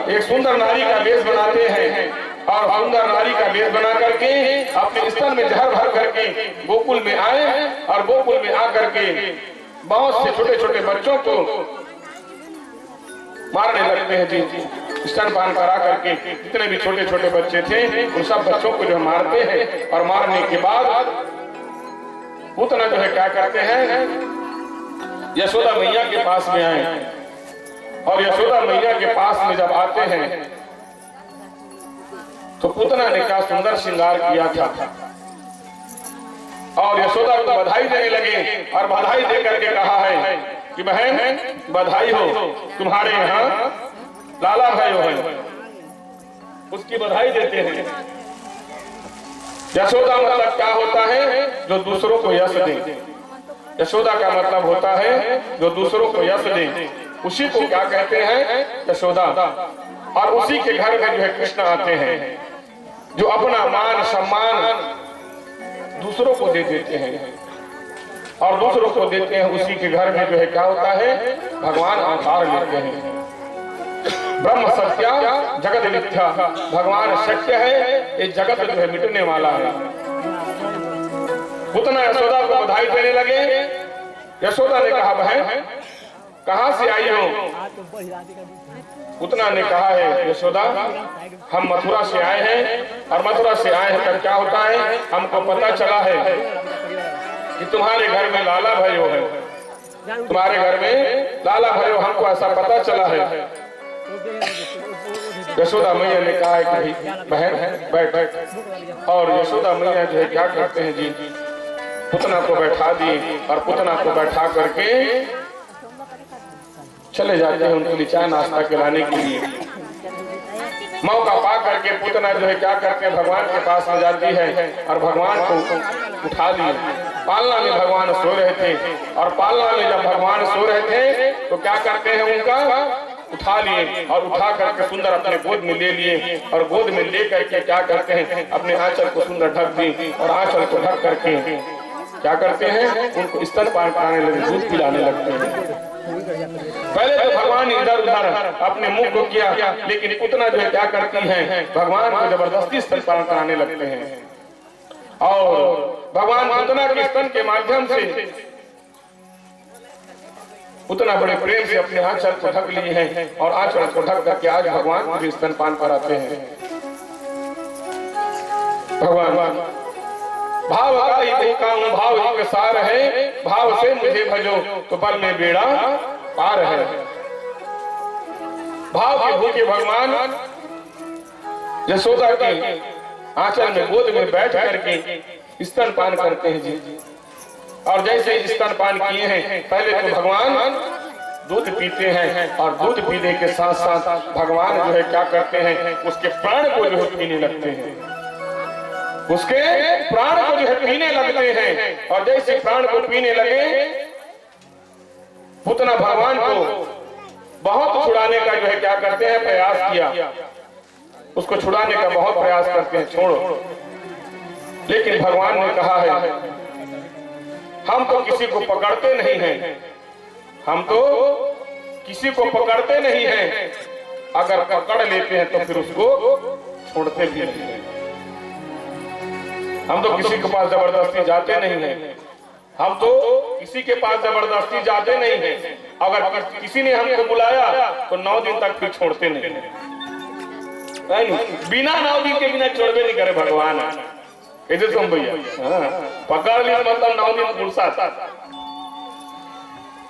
एक सुंदर नारी का वेश बनाते हैं और सुंदर नारी का वेश बना करके अपने स्तन में जहर भर करके गोकुल में आए और गोकुल में आकर के बहुत से छोटे छोटे बच्चों को मारने लगते हैं जी। स्तनपान करा करके जितने भी छोटे छोटे बच्चे थे उन सब बच्चों को जो मारते हैं और मारने के बाद पूतना जो है क्या करते हैं, यशोदा मैया के पास में आए और यशोदा मैया के पास में जब आते हैं तो पूतना ने क्या सुंदर श्रृंगार किया था और यशोदा को बधाई देने लगे और बधाई दे करके कहा है कि बहन बधाई हो, तुम्हारे यहाँ लाला भाई है, उसकी बधाई देते हैं। यशोदा मतलब क्या होता है, जो दूसरों को यश दे। यशोदा का मतलब होता है जो दूसरों को यश दे, उसी को क्या कहते हैं, यशोदा। और उसी के घर में जो है कृष्ण आते हैं, जो अपना मान सम्मान दूसरों को दे देते हैं और दूसरों को देते हैं। उसी के घर में जो है क्या होता है, भगवान अवतार लेते हैं। ब्रह्म सत्या जगत मिथ्या, भगवान सत्य है, ये जगत जो है मिटने वाला है। पूतना यशोदा को बधाई देने लगे। यशोदा ने कहा बहन कहां से आई हो? पूतना ने कहा है यशोदा हम मथुरा से आए हैं और मथुरा से आए हैं तब क्या होता है, हमको पता चला है कि तुम्हारे घर में लाला भयो है, तुम्हारे घर में लाला भयो, हमको ऐसा पता चला है। यशोदा मैया ने कहा है कि बहन बैठ बैठ। और यशोदा मैया जो है क्या करते हैं जी, पूतना को बैठा दिए और पूतना को बैठा करके चले जाते हैं उनके लिए चाय नाश्ता खिलाने के लिए। मौका पा करके पूतना जो है क्या करते हैं, भगवान के पास आ जाती है और भगवान को उठा लिए। पालना में भगवान सो रहे थे और पालना में जब भगवान सो रहे थे तो क्या करते हैं, उनका उठा लिए और उठा करके सुंदर अपने गोद में ले लिए और गोद में ले करके क्या करते हैं, अपने आंचल को सुंदर ढक दी और आंचल को ढक करके क्या करते हैं, उनको स्तनपान कराने लगे, दूध पिलाने लगते हैं। पहले तो भगवान इधर उधर अपने मुंह को किया, लेकिन पूतना जो है क्या करती है, भगवान को जबरदस्ती स्तनपान कराने लगते हैं और भगवान पूतना के स्तन के माध्यम से उतना बड़े प्रेम से अपने आंचल को ढक लिए हैं और आंचल को ढक करके आज भगवान को भी स्तनपान कराते हैं। भगवान भाव का ही देखा हूं, भाव ही का सार है, भाव से मुझे भजो तो बल में बेड़ा पार है। भाव के भूखे भगवान यशोदा के आंचल में गोद में बैठ करके स्तनपान करते हैं जी। और जैसे स्तनपान किए हैं, पहले तो भगवान दूध पीते हैं और दूध पीने के साथ साथ भगवान जो है क्या करते हैं, उसके प्राण को जो है पीने लगते हैं, उसके प्राण को जो है पीने लगते हैं। और जैसे प्राण को पीने लगे, पूतना भगवान को बहुत छुड़ाने का जो है क्या करते हैं, प्रयास किया, उसको छुड़ाने का बहुत प्रयास करते हैं, छोड़ो। लेकिन भगवान ने कहा है हम तो किसी को पकड़ते नहीं हैं, हम तो किसी को पकड़ते नहीं हैं, अगर पकड़ लेते हैं तो फिर उसको छोड़ते भी नहीं हैं। हम तो किसी के पास जबरदस्ती जाते नहीं हैं, हम तो किसी के पास जबरदस्ती जाते नहीं हैं, अगर किसी ने हमको बुलाया तो 9 दिन तक फिर छोड़ते नहीं, बिना 9 दिन के बिना छोड़ते नहीं करे भगवान। इधर तुम भैया पकड़ लिया मतलब 9 दिन फुर्सत,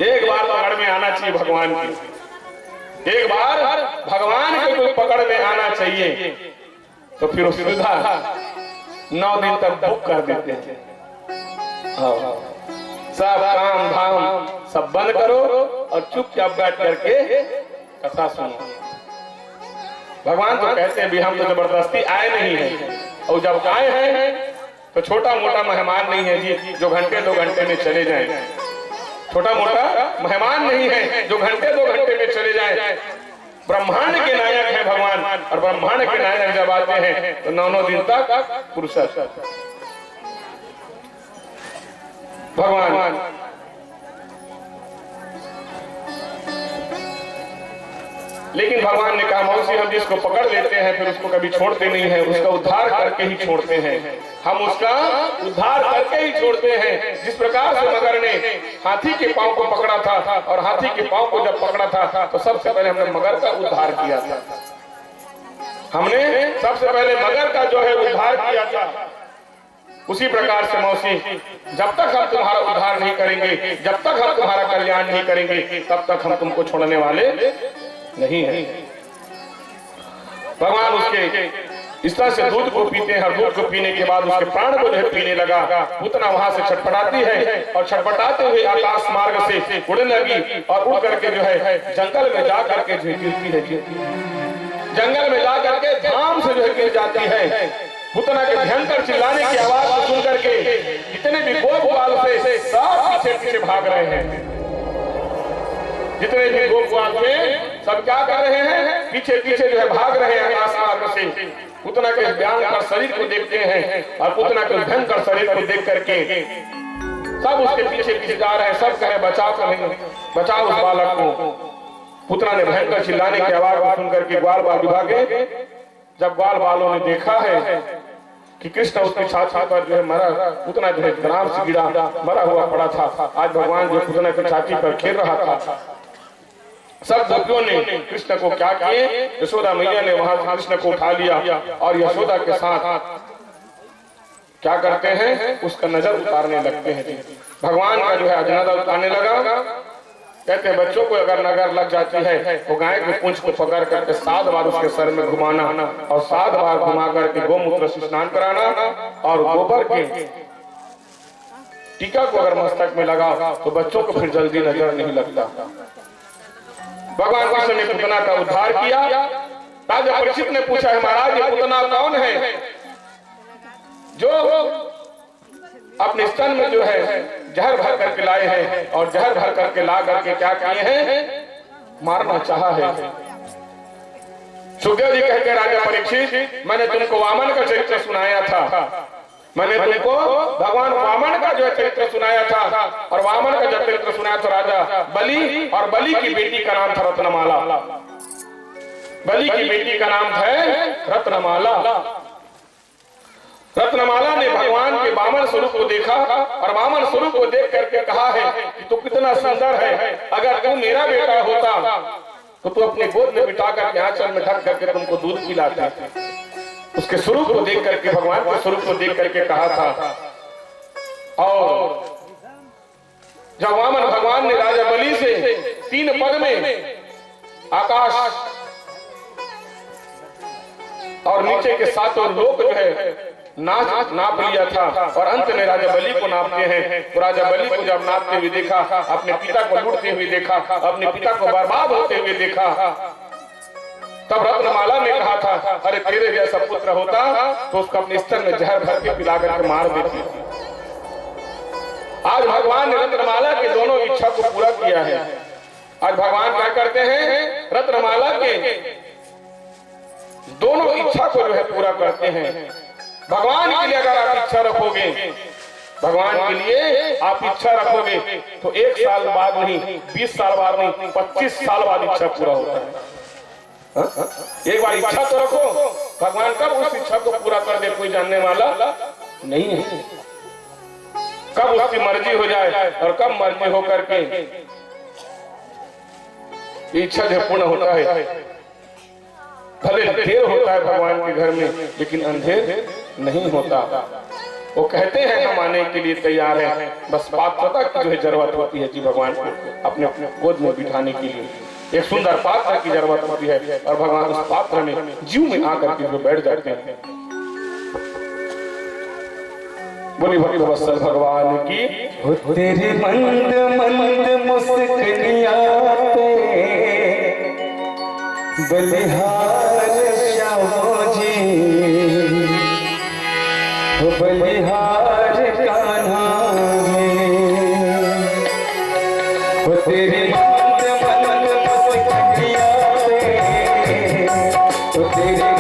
एक बार पकड़ में आना चाहिए भगवान की, एक बार भगवान के कोई पकड़ में आना चाहिए तो फिर उस सुविधा 9 दिन तक बुक कर देते हैं। सब काम धाम सब बंद करो और चुपचाप बैठ करके कथा सुनो। भगवान तो कहते हैं भी हम तो जबरदस्ती आए नहीं हैं, और जब आए हैं तो छोटा मोटा मेहमान नहीं है जी जो घंटे 2 घंटे में चले जाए, छोटा मोटा मेहमान नहीं है जो घंटे 2 घंटे में चले जाए। ब्रह्मांड के नायक है भगवान, और ब्रह्मांड के नायक जब आते हैं तो 9 दिन तक फुर्सत। भगवान लेकिन भगवान ने कहा मौसी हम जिसको पकड़ लेते हैं फिर उसको कभी छोड़ते नहीं है, उसका उद्धार करके ही छोड़ते हैं, हम उसका उद्धार करके ही छोड़ते हैं। जिस प्रकार से मगर ने हाथी के पांव को पकड़ा था और हाथी के पांव को जब पकड़ा था तो सबसे पहले हमने मगर का उद्धार किया था, हमने सबसे पहले मगर का जो है उद्धार किया था। उसी प्रकार से मौसी जब तक हम तुम्हारा उद्धार नहीं करेंगे, जब तक हम तुम्हारा कल्याण नहीं करेंगे, तब तक हम तुमको छोड़ने वाले नहीं है। भगवान उसके इस तरह से दूध को पीते हैं और दूध को पीने के बाद उसके प्राण को जो है पीने लगा। पूतना वहां से छटपटाती है और छटपटाते हुए आकाश मार्ग से उड़ने लगी और उड़ करके जो है जंगल में जा करके जो गिरती है, जंगल में जा करके धाम से जो है गिर जाती है। पूतना के भयंकर चिल्लाने की आवाज को सुन करके जितने भी गोपाल से सब पीछे पीछे भाग रहे हैं, जितने भी गोपाल में सब क्या कर रहे हैं, पीछे पीछे जो है भाग रहे हैं आकाश मार्ग से। पूतना के भयंकर शरीर को देखते हैं और पूतना के भयंकर शरीर को देख करके सब उसके पीछे पीछे जा रहे हैं, सब कहे बचाओ करेंगे, बचाओ उस बालक को। पूतना ने भयंकर चिल्लाने की आवाज को सुन करके ग्वाल बाल विभागे, जब ग्वाल बालों ने देखा है कि कृष्ण उसकी छाती पर जो है मरा, पूतना जो है ग्राम से गिरा मरा हुआ पड़ा था। आज भगवान जो पूतना की छाती पर खेल रहा था, सब गोपियों ने कृष्ण को क्या किए, यशोदा मैया ने वहां कृष्ण को उठा लिया और यशोदा के साथ क्या करते हैं, उसका नजर उतारने लगते हैं। भगवान का जो है नजर उतारने लगा। कहते हैं बच्चों को अगर नजर लग जाती है तो गाय के पूंछ को पकड़ करके 7 बार उसके सर में घुमाना और 7 बार घुमा करके गोमूत्र से स्नान कराना और गोबर के टीका को अगर मस्तक में लगा तो बच्चों को फिर जल्दी नजर नहीं लगता। भगवान कृष्ण ने पूतना का उद्धार किया। राजा परीक्षित ने पूछा है महाराज ये पूतना कौन है जो अपने स्तन में जो है जहर भर करके लाए हैं और जहर भर करके ला करके क्या किए हैं, मारना चाहा है। सुखदेव जी कहते हैं राजा परीक्षित मैंने तुमको वामन का चरित्र सुनाया था, मैंने तुमको भगवान वामन का जो है चरित्र सुनाया था और वामन का जब चरित्र सुनाया था राजा बलि, और बलि की बेटी का नाम था रत्नमाला। बलि की बेटी का नाम है रत्नमाला। रत्नमाला ने भगवान के वामन स्वरूप को देखा और वामन स्वरूप को देख करके कहा है कि तू कितना सुंदर है, अगर तू मेरा बेटा होता तो तू अपने गोद में बिठा करके आंचल में ढक करके तुमको दूध पिलाता। उसके स्वरूप को देख करके, भगवान के स्वरूप को देख करके कहा था। और जब वामन भगवान ने राजा बलि से 3 पग में आकाश और नीचे के 7 लोक जो है नाप लिया था और अंत में राजा बलि को नापते हैं। तो राजा बलि को जब नापते हुए देखा, अपने पिता को लूटते हुए देखा, अपने पिता को बर्बाद होते हुए देखा, तब रत्नमाला ने कहा था अरे तेरे जैसा पुत्र होता तो उसको अपने स्तन में जहर भर के पिला करके मार देती। आज भगवान ने रत्नमाला के दोनों इच्छा को पूरा किया है। आज भगवान क्या करते हैं, रत्नमाला के दोनों इच्छा को जो है पूरा करते हैं। भगवान के लिए अगर आप इच्छा रखोगे, भगवान के लिए आप इच्छा रखोगे तो 1 साल बाद नहीं, 20 साल बाद नहीं, 25 साल बाद इच्छा पूरा होता है। एक बार इच्छा तो रखो, भगवान कब उस इच्छा को पूरा कर दे कोई जानने वाला नहीं है। कब उसकी मर्जी हो जाए और कब मर्जी होकर के इच्छा जो पूर्ण होता है। भले देर होता है भगवान के घर में लेकिन अंधेर नहीं होता। वो कहते हैं हम आने के लिए तैयार हैं, बस पात्रता की जो है जरूरत होती है जी भगवान को अपने अपने गोद में बिठाने के लिए। एक सुंदर पात्र की जरूरत होती है और भगवान उस पात्र में जीव में आकर के जो बैठ जाते हैं। बोली भक्त वत्सल भगवान की। तेरी मंद मंद मुस्कुराते बलिहार श्यामो जी, बलिहार कान्हा में, तेरी मंद मंद मुस्कुराते तेरी